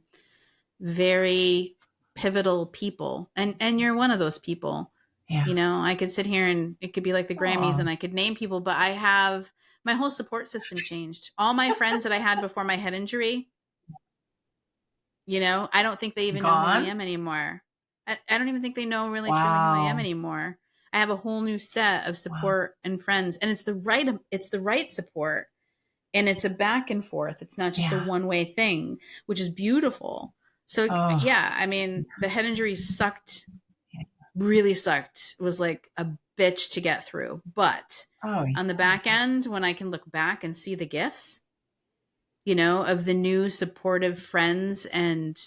very pivotal people. And you're one of those people. Yeah. I could sit here and it could be like the Grammys and I could name people, but I have my whole support system changed. All my friends that I had before my head injury, I don't think they even know who I am anymore. I don't even think they know really truly who I am anymore. I have a whole new set of support and friends, and it's the right support. And it's a back and forth. It's not just a one-way thing, which is beautiful. So yeah, I mean, the head injuries sucked, really sucked. It was like a bitch to get through. But on the back end, when I can look back and see the gifts, you know, of the new supportive friends and,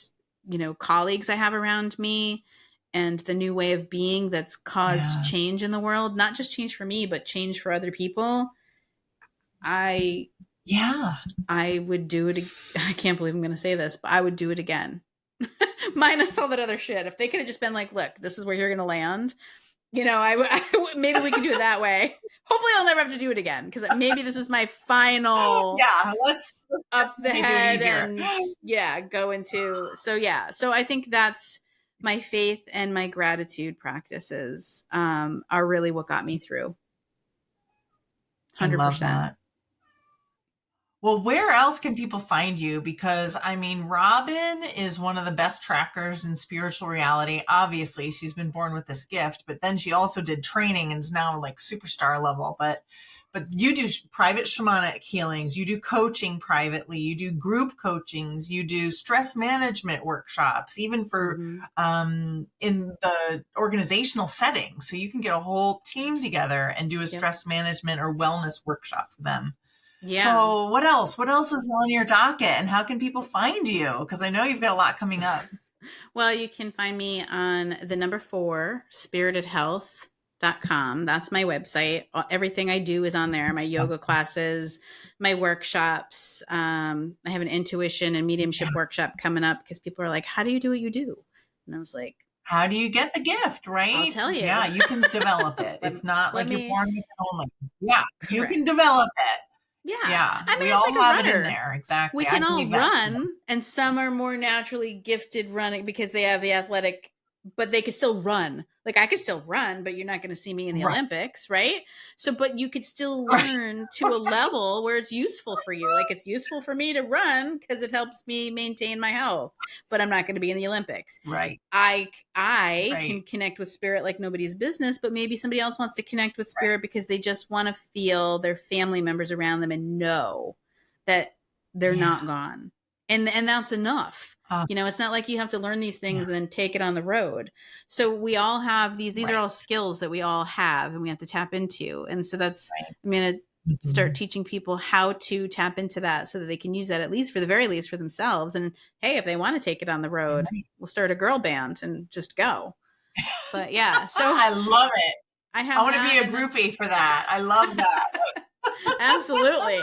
you know, colleagues I have around me, and the new way of being that's caused change in the world, not just change for me, but change for other people. I would do it. I can't believe I'm going to say this, but I would do it again. Minus all that other shit. If they could have just been like, look, this is where you're going to land. You know, maybe we could do it that way. Hopefully I'll never have to do it again, because maybe this is my final let's up the head and go into. So I think that's my faith and my gratitude practices are really what got me through. 100%. I love that. Well, where else can people find you? Because, I mean, Robin is one of the best trackers in spiritual reality. Obviously, she's been born with this gift, but then she also did training and is now like superstar level. But you do private shamanic healings, you do coaching privately, you do group coachings, you do stress management workshops, even for in the organizational setting. So you can get a whole team together and do a stress management or wellness workshop for them. Yeah. So what else? What else is on your docket, and how can people find you? Because I know you've got a lot coming up. Well, you can find me on the number 4, spiritedhealth.com. That's my website. Everything I do is on there. My yoga classes, my workshops. I have an intuition and mediumship workshop coming up, because people are like, how do you do what you do? And I was like, how do you get the gift, right? I'll tell you. Yeah, you can develop it. It's not like you're born with it only. Yeah, you can develop it. Yeah. I mean, we all like have it in there. Exactly. We can all run, and some are more naturally gifted running because they have the athletic, but they can still run. Like, I could still run, but you're not going to see me in the Olympics, right? So, but you could still learn to a level where it's useful for you. Like, it's useful for me to run because it helps me maintain my health, but I'm not going to be in the Olympics. Right. I can connect with spirit like nobody's business, but maybe somebody else wants to connect with spirit because they just want to feel their family members around them and know that they're not gone. And that's enough. You know, it's not like you have to learn these things and then take it on the road. So we all have these are all skills that we all have, and we have to tap into. And so that's, I'm going to start teaching people how to tap into that so that they can use that, at least for the very least, for themselves. And hey, if they want to take it on the road, we'll start a girl band and just go. But yeah, so I love it. I want to be a groupie for that. I love that. Absolutely.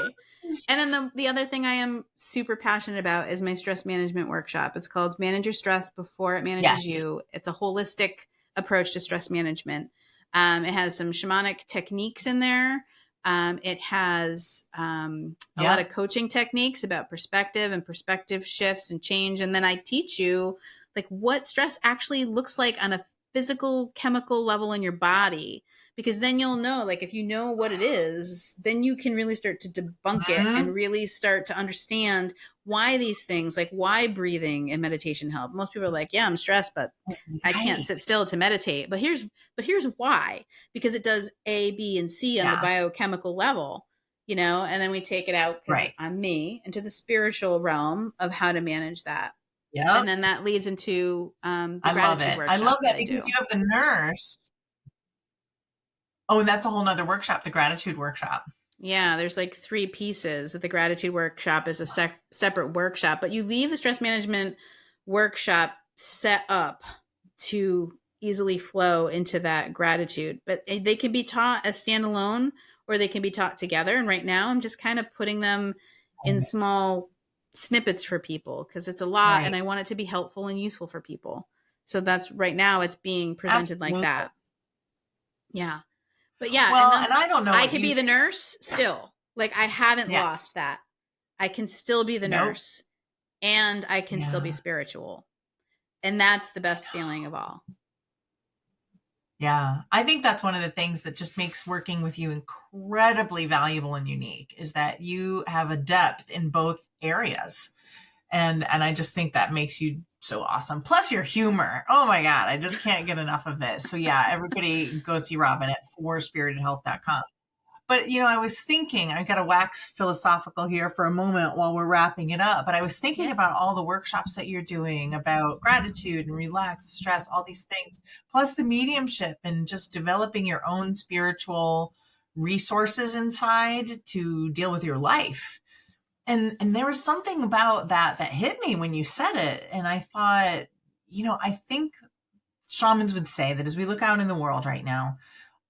And then the other thing I am super passionate about is my stress management workshop. It's called Manage Your Stress Before It Manages You. It's a holistic approach to stress management. It has some shamanic techniques in there. It has a lot of coaching techniques about perspective and perspective shifts and change. And then I teach you like what stress actually looks like on a physical, chemical level in your body. Because then you'll know, like, if you know what it is, then you can really start to debunk it and really start to understand why these things, like why breathing and meditation help. Most people are like, yeah, I'm stressed, but I can't sit still to meditate. But here's why, because it does A, B, and C on the biochemical level, you know, and then we take it out on me into the spiritual realm of how to manage that. Yeah. And then that leads into the gratitude workshop. I love that because you have the nurse. Oh, and that's a whole nother workshop, the gratitude workshop. Yeah, there's like 3 pieces. The gratitude workshop is a separate workshop, but you leave the stress management workshop set up to easily flow into that gratitude. But they can be taught as standalone, or they can be taught together. And right now I'm just kind of putting them in small snippets for people because it's a lot and I want it to be helpful and useful for people. So that's right now it's being presented like that. Yeah. But yeah, well, and I don't know. I can be the nurse still. Like I haven't lost that. I can still be the nurse and I can still be spiritual. And that's the best feeling of all. Yeah. I think that's one of the things that just makes working with you incredibly valuable and unique is that you have a depth in both areas. And I just think that makes you so awesome. Plus your humor. Oh my God. I just can't get enough of it. So yeah, everybody go see Robin at forspiritedhealth.com. But, I was thinking, I got to wax philosophical here for a moment while we're wrapping it up. But I was thinking about all the workshops that you're doing about gratitude and relax, stress, all these things, plus the mediumship and just developing your own spiritual resources inside to deal with your life. And there was something about that hit me when you said it. And I thought, I think shamans would say that as we look out in the world right now,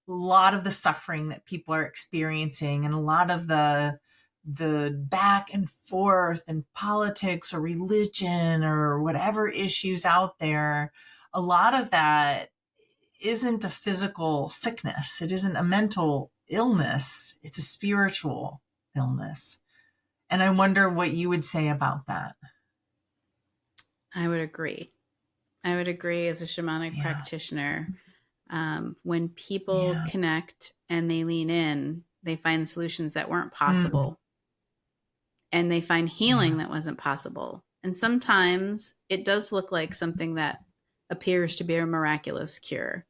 a lot of the suffering that people are experiencing and a lot of the back and forth in politics or religion or whatever issues out there, a lot of that isn't a physical sickness. It isn't a mental illness. It's a spiritual illness. And I wonder what you would say about that. I would agree. As a shamanic practitioner. When people connect and they lean in, they find solutions that weren't possible. And they find healing that wasn't possible. And sometimes it does look like something that appears to be a miraculous cure.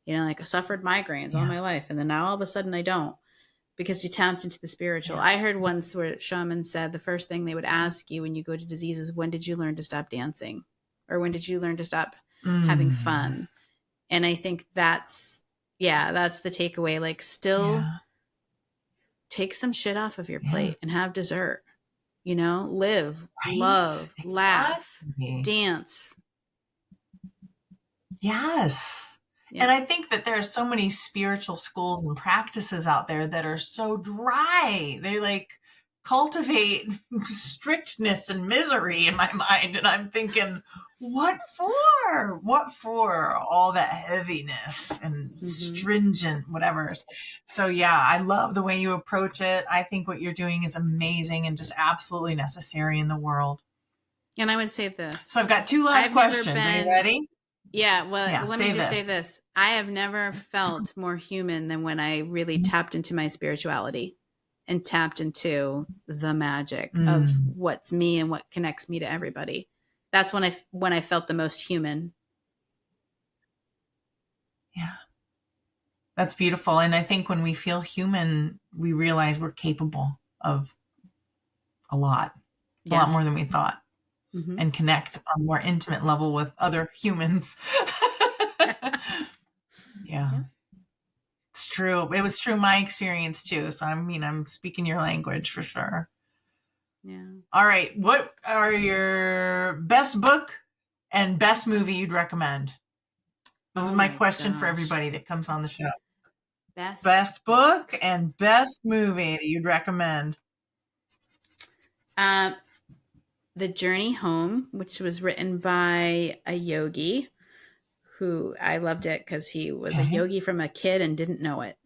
Like I suffered migraines all my life, and then now all of a sudden I don't, because you tapped into the spiritual. I heard once where shamans said the first thing they would ask you when you go to diseases, when did you learn to stop dancing? Or when did you learn to stop having fun? And I think that's the takeaway. Like, still take some shit off of your plate and have dessert. Live, love, laugh, dance. Yes. Yeah. And I think that there are so many spiritual schools and practices out there that are so dry. They like cultivate strictness and misery in my mind. And I'm thinking, what for? What for all that heaviness and stringent whatever? So I love the way you approach it. I think what you're doing is amazing and just absolutely necessary in the world. And I would say this. So I've got two last questions. Are you ready? Yeah. Well, let me just say this. I have never felt more human than when I really tapped into my spirituality and tapped into the magic of what's me and what connects me to everybody. That's when I felt the most human. Yeah. That's beautiful. And I think when we feel human, we realize we're capable of a lot more than we thought, and connect on a more intimate level with other humans. Yeah. It's true. It was true my experience too. So I'm speaking your language for sure. Yeah. All right. What are your best book and best movie you'd recommend? This is my question for everybody that comes on the show. Best book and best movie that you'd recommend. The Journey Home, which was written by a yogi who I loved it because he was a yogi from a kid and didn't know it.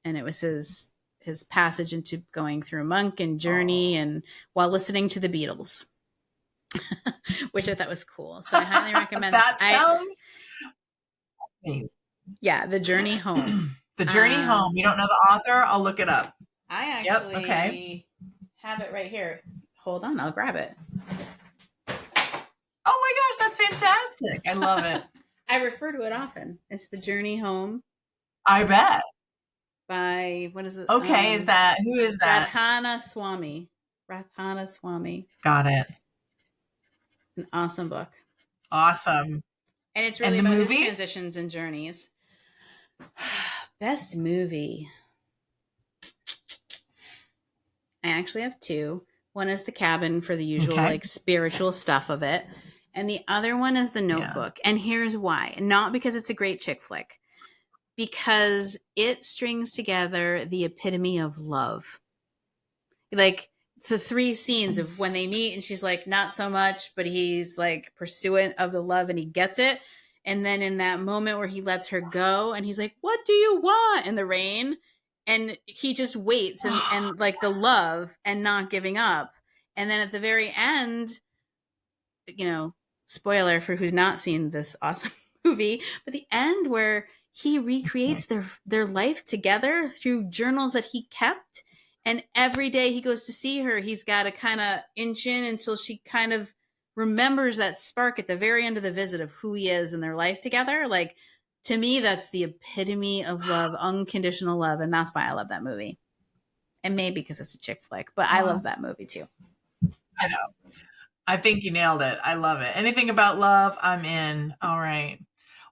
And it was his passage into going through monk and journey and while listening to the Beatles, which I thought was cool. So I highly recommend that. Sounds amazing. Yeah, The Journey Home. The Journey Home. You don't know the author? I'll look it up. I actually have it right here. Hold on, I'll grab it. Oh my gosh, that's fantastic. I love it. I refer to it often. It's The Journey Home. I bet. By, what is it? Okay, who is that? Radhana Swami. Got it. An awesome book. Awesome. And it's really about his transitions and journeys. Best movie. I actually have two. One is The Cabin for the usual spiritual stuff of it. And the other one is The Notebook. And here's why. Not because it's a great chick flick. Because it strings together the epitome of love. Like the three scenes of when they meet and she's like, not so much, but he's like pursuant of the love and he gets it. And then in that moment where he lets her go and he's like, what do you want? In the rain. And he just waits and like the love and not giving up. And then at the very end, spoiler for who's not seen this awesome movie, but the end where he recreates their life together through journals that he kept. And every day he goes to see her, he's got to kind of inch in until she kind of remembers that spark at the very end of the visit of who he is in their life together. Like, to me, that's the epitome of love, unconditional love. And that's why I love that movie. And maybe because it's a chick flick, but I love that movie too. I know. I think you nailed it. I love it. Anything about love, I'm in. All right.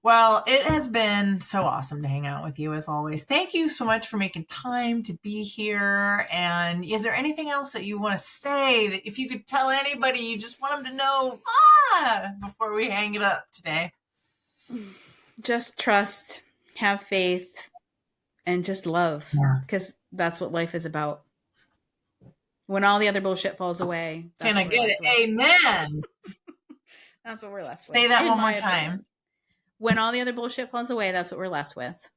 Well, it has been so awesome to hang out with you as always. Thank you so much for making time to be here. And is there anything else that you want to say that if you could tell anybody, you just want them to know before we hang it up today? Just trust, have faith, and just love. Because that's what life is about. When all the other bullshit falls away. Can I get it? Amen. That's what we're left with. Say that one more time. When all the other bullshit falls away, that's what we're left with.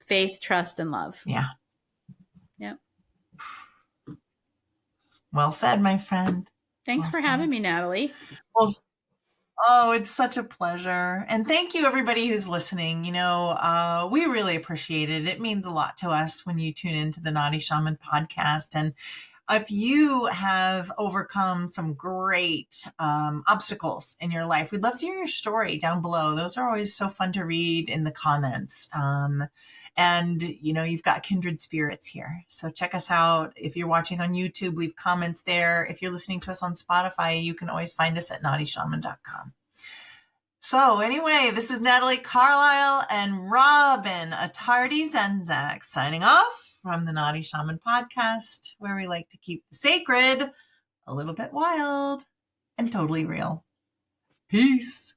Faith, trust, and love. Yeah. Yep. Well said, my friend. Thanks for having me, Natalie. Well, it's such a pleasure. And thank you, everybody who's listening. You know, we really appreciate it. It means a lot to us when you tune into the Naughty Shaman podcast. And if you have overcome some great obstacles in your life, we'd love to hear your story down below. Those are always so fun to read in the comments. And, you know, you've got kindred spirits here. So check us out. If you're watching on YouTube, leave comments there. If you're listening to us on Spotify, you can always find us at naughtyshaman.com. So anyway, this is Natalie Carlisle and Robin Attardi Zenczak signing off from the Naughty Shaman podcast, where we like to keep the sacred a little bit wild and totally real. Peace.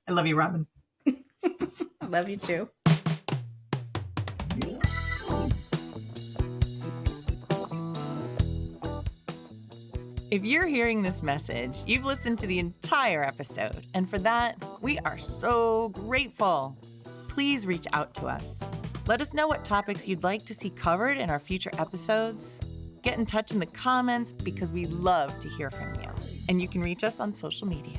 I love you, Robin. I love you too. If you're hearing this message, you've listened to the entire episode, and for that, we are so grateful. Please reach out to us. Let us know what topics you'd like to see covered in our future episodes. Get in touch in the comments because we love to hear from you. And you can reach us on social media.